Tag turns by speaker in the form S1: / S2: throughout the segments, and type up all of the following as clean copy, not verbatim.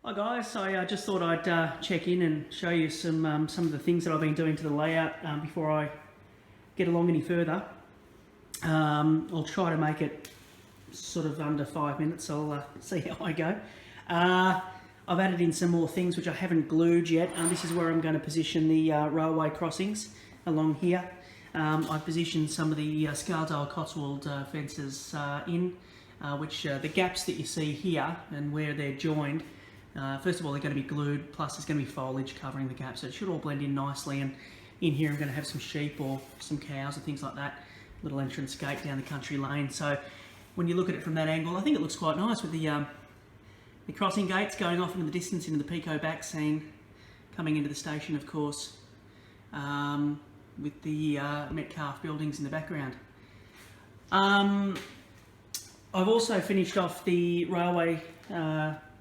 S1: Hi guys, I just thought I'd check in and show you some of the things that I've been doing to the layout before I get along any further. I'll try to make it sort of under 5 minutes. I'll see how I go. I've added in some more things which I haven't glued yet. This is where I'm going to position the railway crossings along here. I've positioned some of the Scaledale Cotswold fences in, which the gaps that you see here and where they're joined, first of all they're going to be glued, plus there's going to be foliage covering the gaps, so it should all blend in nicely. And in here I'm going to have some sheep or some cows and things like that, little entrance gate down the country lane. So when you look at it from that angle, I think it looks quite nice with the crossing gates going off into the distance into the Pico back scene, coming into the station of course, with the Metcalf buildings in the background. I've also finished off the railway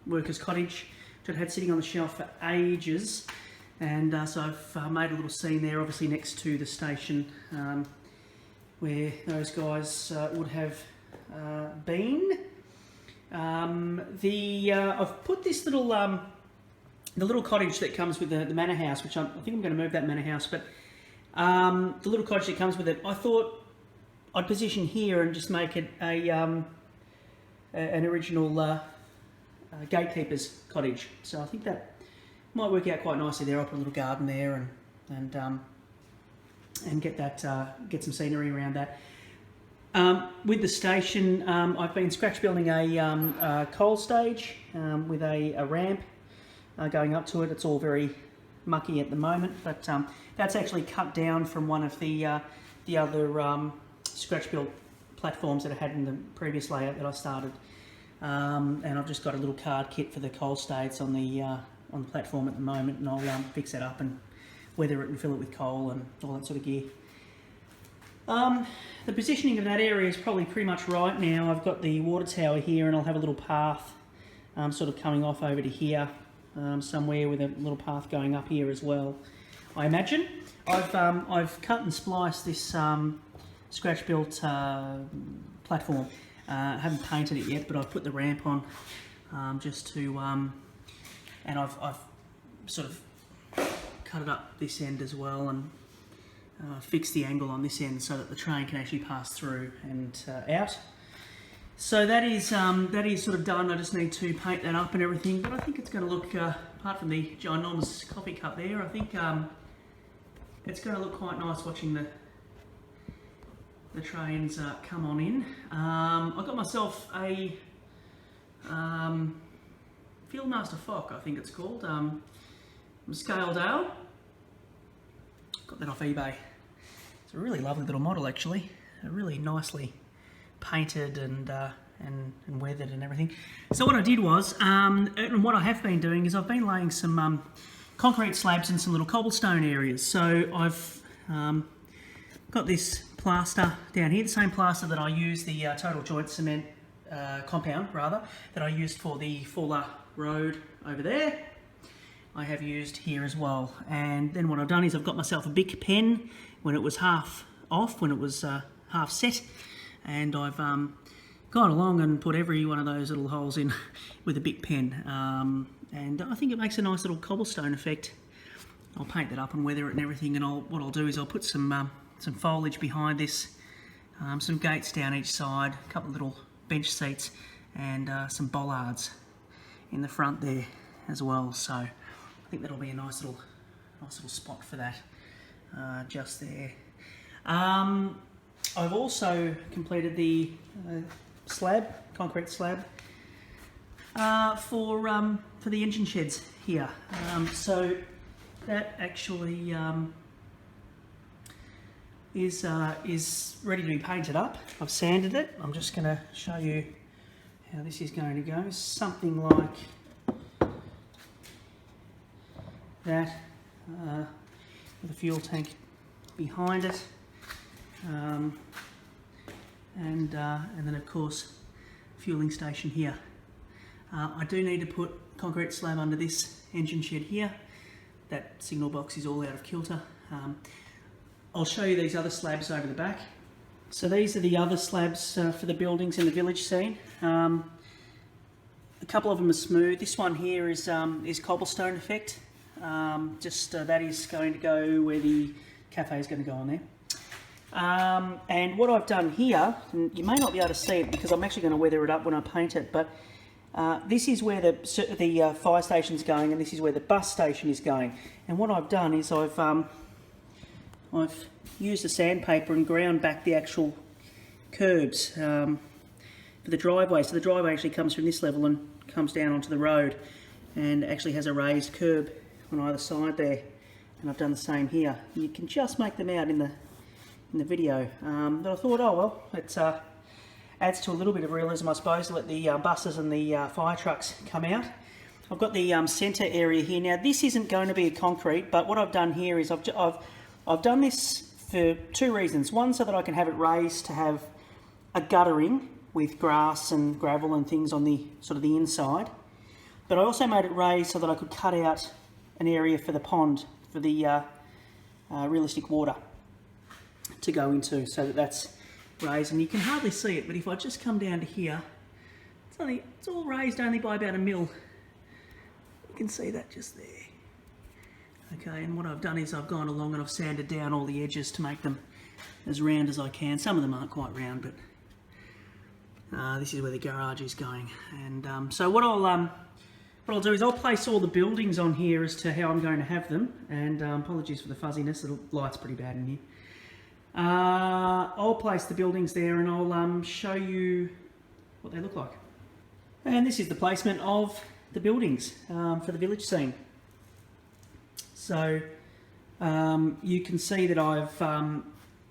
S1: workers' cottage, which I'd had sitting on the shelf for ages, and so I've made a little scene there, obviously next to the station, where those guys would have been. I've put this little the little cottage that comes with the manor house, which I think I'm going to move that manor house, but the little cottage that comes with it, I thought I'd position here and just make it an original gatekeeper's cottage. So I think that might work out quite nicely there. I'll put a little garden there and get some scenery around that. With the station, I've been scratch building a coal stage with a ramp going up to it. It's all very mucky at the moment, but that's actually cut down from one of the other scratch built platforms that I had in the previous layout that I started, and I've just got a little card kit for the coal staves on the platform at the moment, and I'll fix that up and weather it and fill it with coal and all that sort of gear. The positioning of that area is probably pretty much right now. I've got the water tower here, and I'll have a little path sort of coming off over to here somewhere, with a little path going up here as well, I imagine. I've cut and spliced this scratch built platform. I haven't painted it yet, but I've put the ramp on just to, and I've sort of cut it up this end as well, and fixed the angle on this end so that the train can actually pass through and out. So that is sort of done. I just need to paint that up and everything, but I think it's going to look, apart from the ginormous coffee cup there, I think it's going to look quite nice watching the trains come on in. I got myself a Fieldmaster Fock, I think it's called, from Scaledale. Got that off eBay. It's a really lovely little model actually, really nicely painted and weathered and everything. So what I did was, and what I have been doing is I've been laying some concrete slabs in some little cobblestone areas. So I've got this plaster down here, the same plaster that I used, the total joint cement compound rather, that I used for the Fuller Road over there, I have used here as well. And then what I've done is I've got myself a Bic pen when it was half off, when it was half set, and I've gone along and put every one of those little holes in with a Bic pen, and I think it makes a nice little cobblestone effect. I'll paint that up and weather it and everything, and what I'll do is I'll put some foliage behind this, some gates down each side, a couple of little bench seats, and some bollards in the front there as well. So I think that'll be a nice little spot for that, just there. I've also completed the concrete slab for the engine sheds here. So that actually is ready to be painted up. I've sanded it. I'm just going to show you how this is going to go. Something like that, with a fuel tank behind it, and then of course fueling station here. I do need to put concrete slab under this engine shed here. That signal box is all out of kilter. I'll show you these other slabs over the back. So these are the other slabs for the buildings in the village scene. A couple of them are smooth. This one here is Cobblestone effect. That is going to go where the cafe is going to go on there. And what I've done here, and you may not be able to see it because I'm actually going to weather it up when I paint it, but this is where the fire station's going, and this is where the bus station is going. And what I've done is I've used the sandpaper and ground back the actual curbs for the driveway. So the driveway actually comes from this level and comes down onto the road, and actually has a raised curb on either side there. And I've done the same here. You can just make them out in the video, but I thought, oh well, it adds to a little bit of realism, I suppose, to let the buses and the fire trucks come out. I've got the centre area here. Now this isn't going to be a concrete, but what I've done here is I've done this for two reasons. One, so that I can have it raised to have a guttering with grass and gravel and things on the sort of the inside, but I also made it raised so that I could cut out an area for the pond, for the realistic water to go into, so that's raised, and you can hardly see it, but if I just come down to here, it's all raised only by about 1 mil. You can see that just there. Okay, and what I've done is I've gone along and I've sanded down all the edges to make them as round as I can. Some of them aren't quite round, but this is where the garage is going. And so what I'll do is I'll place all the buildings on here as to how I'm going to have them. And apologies for the fuzziness, the light's pretty bad in here. I'll place the buildings there and I'll show you what they look like. And this is the placement of the buildings for the village scene. So you can see that I've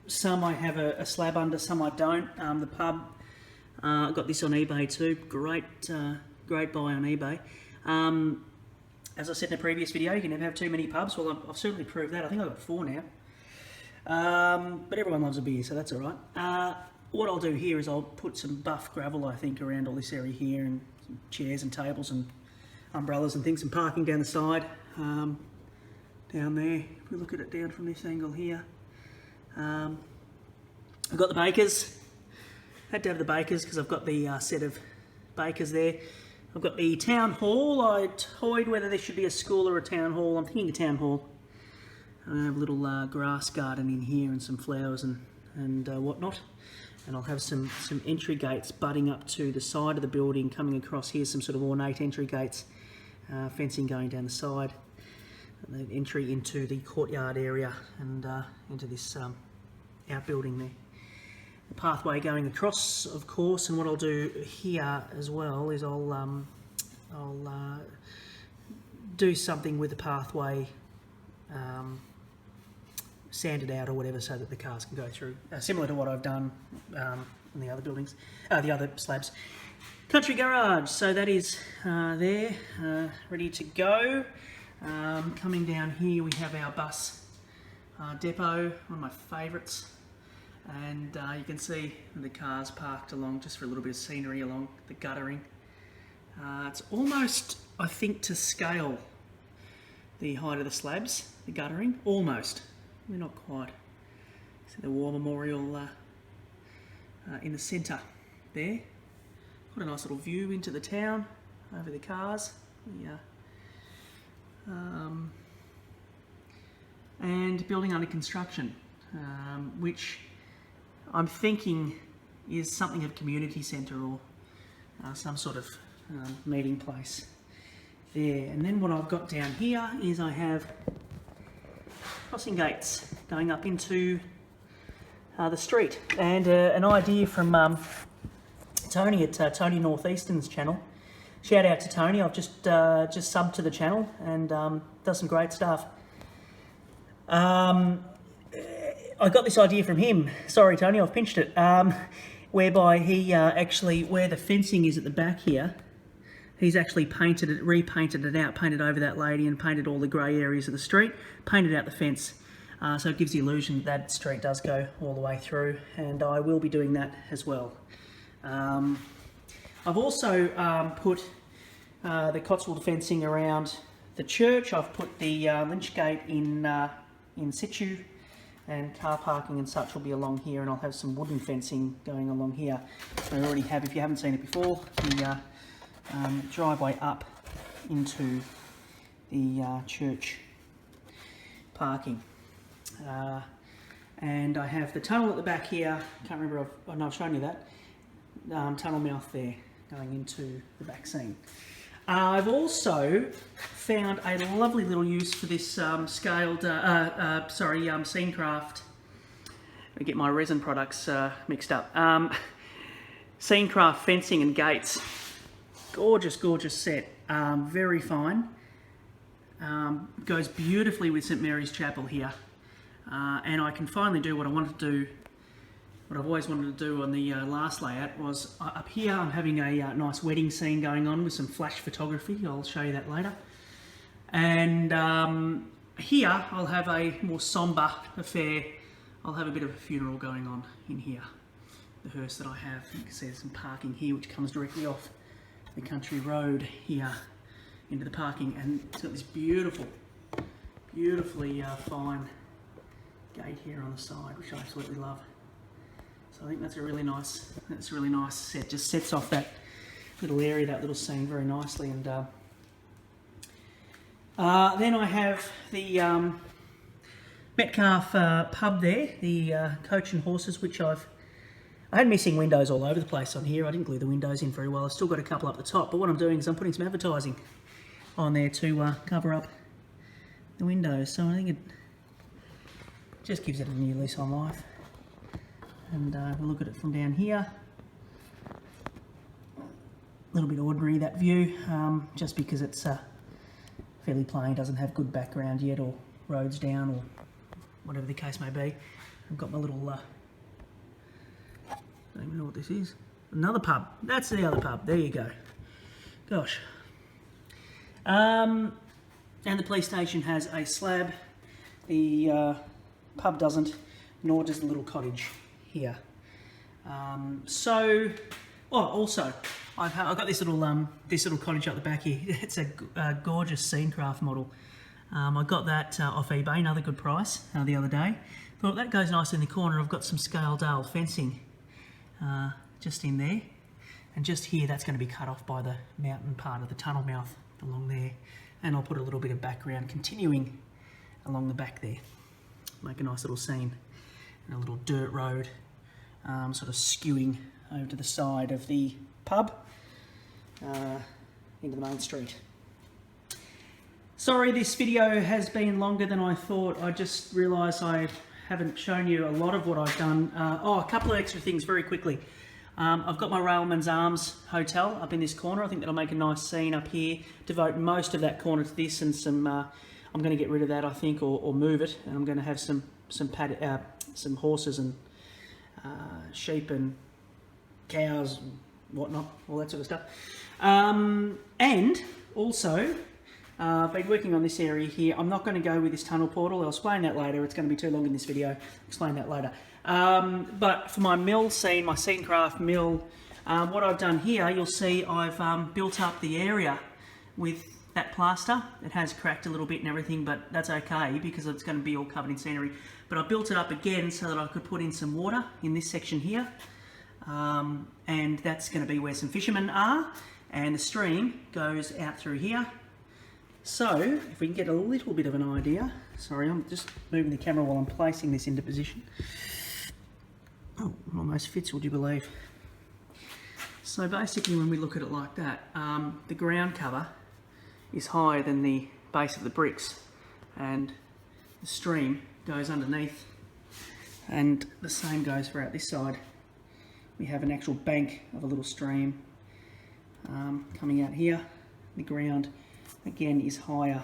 S1: some I have a slab under, some I don't. The pub, I got this on eBay too. Great buy on eBay. As I said in a previous video, you can never have too many pubs. Well, I've certainly proved that. I think I've got 4 now. But everyone loves a beer, so that's all right. What I'll do here is I'll put some buff gravel, I think, around all this area here, and some chairs and tables and umbrellas and things, and parking down the side. Down there, if we look at it down from this angle here. I've got the bakers. Had to have the bakers because I've got the set of bakers there. I've got the town hall. I toyed whether there should be a school or a town hall. I'm thinking a town hall. I have a little grass garden in here and some flowers and whatnot. And I'll have some entry gates butting up to the side of the building, coming across here, some sort of ornate entry gates, fencing going down the side. And the entry into the courtyard area and into this outbuilding there. The pathway going across, of course, and what I'll do here as well is I'll do something with the pathway, sand it out or whatever, so that the cars can go through, similar to what I've done in the other buildings, the other slabs. Country garage, so that is there, ready to go. Coming down here we have our bus depot, one of my favourites, and you can see the cars parked along just for a little bit of scenery along the guttering. It's almost, I think, to scale, the height of the slabs, the guttering, almost. We're not quite. See the war memorial in the centre there. Got a nice little view into the town over the cars. And building under construction, which I'm thinking is something of a community centre or some sort of meeting place there. And then what I've got down here is I have crossing gates going up into the street, and an idea from Tony at Tony Northeastern's channel. Shout out to Tony. I've just subbed to the channel and does some great stuff. I got this idea from him. Sorry, Tony, I've pinched it. Whereby he actually, where the fencing is at the back here, he's actually painted it, repainted it out, painted over that lady and painted all the grey areas of the street, painted out the fence. So it gives the illusion that street does go all the way through, and I will be doing that as well. I've also put the Cotswold fencing around the church. I've put the lynch gate in situ, and car parking and such will be along here, and I'll have some wooden fencing going along here. I already have, if you haven't seen it before, the driveway up into the church parking. And I have the tunnel at the back here. Can't remember, I've shown you that. Tunnel mouth there going into the back scene. I've also found a lovely little use for this scene craft. I get my resin products mixed up. Scene craft fencing and gates. Gorgeous, gorgeous set. Very fine. Goes beautifully with St Mary's Chapel here. And I can finally do what I wanted to do, what I've always wanted to do on the last layout was up here I'm having a nice wedding scene going on with some flash photography. I'll show you that later. And here I'll have a more sombre affair. I'll have a bit of a funeral going on in here. The hearse that I have, you can see there's some parking here which comes directly off the country road here into the parking, and it's got this beautifully fine gate here on the side, which I absolutely love. So I think that's a really nice set. Just sets off that little area, that little scene very nicely. And then I have the Metcalf Hub there, the coach and horses, which I had missing windows all over the place on here. I didn't glue the windows in very well. I've still got a couple up the top, but what I'm doing is I'm putting some advertising on there to cover up the windows. So I think it just gives it a new lease on life. And we'll look at it from down here. A little bit ordinary, that view, just because it's fairly plain, doesn't have good background yet, or roads down, or whatever the case may be. I've got my little, I don't even know what this is. Another pub. That's the other pub. There you go. Gosh. And the police station has a slab. The pub doesn't, nor does the little cottage here. Also, I've got this little cottage up the back here. It's a gorgeous scene craft model. I got that off eBay, another good price, the other day. Thought that goes nice in the corner. I've got some scale dale fencing just in there, and just here that's going to be cut off by the mountain part of the tunnel mouth along there, and I'll put a little bit of background continuing along the back there. Make a nice little scene, and a little dirt road sort of skewing over to the side of the pub into the main street. Sorry this video has been longer than I thought. I just realised I haven't shown you a lot of what I've done. A couple of extra things very quickly. I've got my Railman's Arms hotel up in this corner. I think that'll make a nice scene up here. Devote most of that corner to this, and some I'm going to get rid of that, I think, or move it, and I'm going to have some horses and sheep and cows and whatnot, all that sort of stuff. And also, I've been working on this area here. I'm not going to go with this tunnel portal. I'll explain that later. It's going to be too long in this video. I'll explain that later. But for my mill scene, my scene craft mill, what I've done here, you'll see I've built up the area with that plaster. It has cracked a little bit and everything, but that's okay because it's going to be all covered in scenery. But I built it up again so that I could put in some water in this section here. And that's going to be where some fishermen are, and the stream goes out through here. So if we can get a little bit of an idea, sorry, I'm just moving the camera while I'm placing this into position. Oh, it almost fits, would you believe? So basically when we look at it like that, the ground cover is higher than the base of the bricks, and the stream goes underneath, and the same goes for out this side. We have an actual bank of a little stream coming out here. The ground again is higher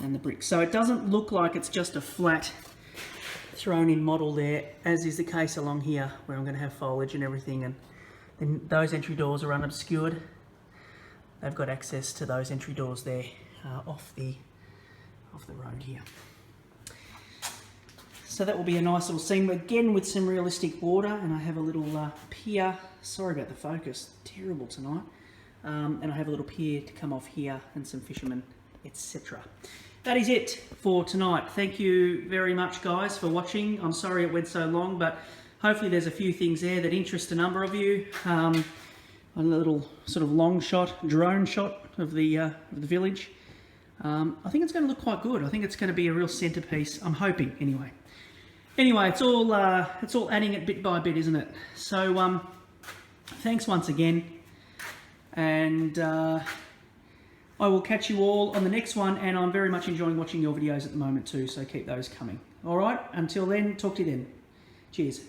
S1: than the bricks, so it doesn't look like it's just a flat thrown in model there, as is the case along here where I'm going to have foliage and everything, and then those entry doors are unobscured. They've got access to those entry doors there off the road here. So that will be a nice little scene, again with some realistic water, and I have a little pier. Sorry about the focus, terrible tonight. And I have a little pier to come off here, and some fishermen, etc. That is it for tonight. Thank you very much, guys, for watching. I'm sorry it went so long, but hopefully there's a few things there that interest a number of you. a little sort of long shot, drone shot of the village. I think it's going to look quite good. I think it's going to be a real centerpiece. I'm hoping, anyway. Anyway, it's all adding it bit by bit, isn't it? So thanks once again, and I will catch you all on the next one. And I'm very much enjoying watching your videos at the moment too. So keep those coming. All right. Until then, talk to you then. Cheers.